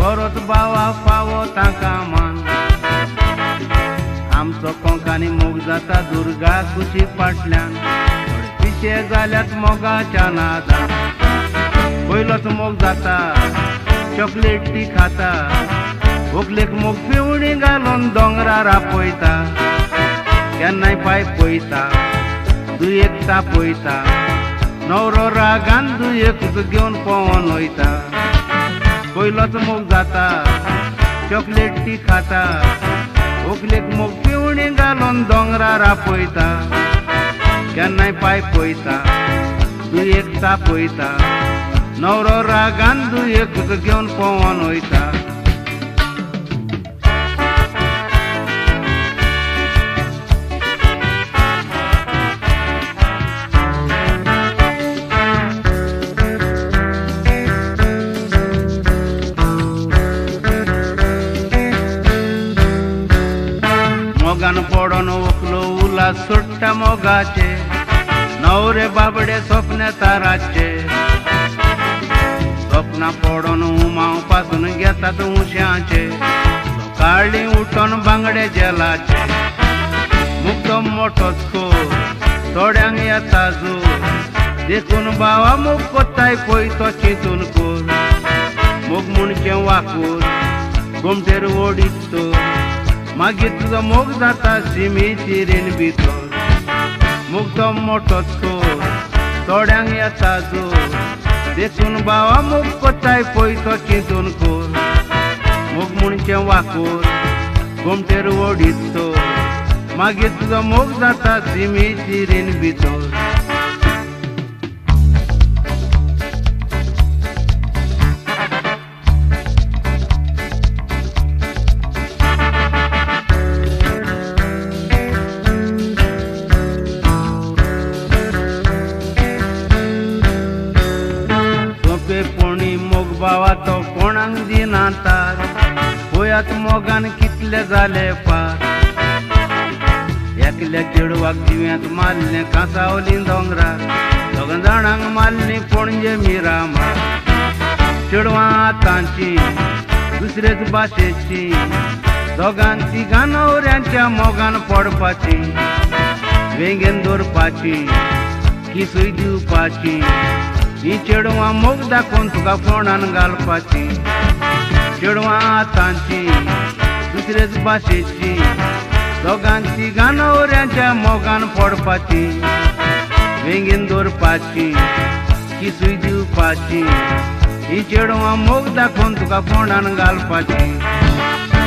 सोरोत बावा फावो तांकां मान आमचो कोंकणी मोग जाता दुर्गा कुशी फाटल्यान पिशे जाल्यात मोगाच्या नादान पयलोच मोग जाता चॉकलेट ती खाता व्हंकलेक मोग पिवणी घालून दोंगरार आपयता केन्नाय पाय पयता दुयेक तापयता नवरो रागान दुयेक घेवन पवन वयता पयलोच मोग जाता चॉकलेट ती खाता व्हंकलेक मोग पिवणी घालून दोंगरार आपयता केन्नाय पाय पयता दुयेक तापयता नवरो रागान दुयेक घेवन पवन वयता मोगान पडोन व्हंकलो उला सुट्टा मोगाचे नवरे बाबडे स्वप्न ताराचे स्वप्ना पडोन उमाव पासून घेतात उश्याचे काळी उठोन बांगडे जेलाचे मुक्तो मोठोच खोर थोड्यांक येता जोर देखून बावा मोग कोत्ताय पळय तो चिंतून कोर मोग म्हणचे वाकूर घुमटेर ओडीत तो मागीर तुजो मोग जाता सिमी चिरेन भितर मुक्तो मोठोच खोर थोड्यांक येता जोर देखून बावा मोग कोत्ताय पळय तो चिंतून कोर मोग म्हणचे वाकूर घुमटेर ओडीत तो मागीर तुजो मोग जाता सिमी चिरेन भितर पोणी मोग बावा तो कोणाक दिना तार पळयात मोगान कितले जाले पार एकल्या चेडवाक जिव्यांत मारलें कांसावली दोंगरार दोग जाणांक मारलीं पणजे मिरामार चेडवां आतांची दुसरेच भाशेची दोगां तिगां न्हवऱ्यांच्या मोगान पडपाची वेंगेन दवरपाची किसूय दिवपाची ही चेडवां मोग दाखोवन तुका फोंडान घालपाची चेडवां आतांची दुसरेच भाशेची दोगां तिगां न्हवऱ्यांच्या मोगान पडपाची वेंगेन दवरपाची किसूय दिवपाची ही चेडवां मोग दाखोवन तुका फोंडान घालपाची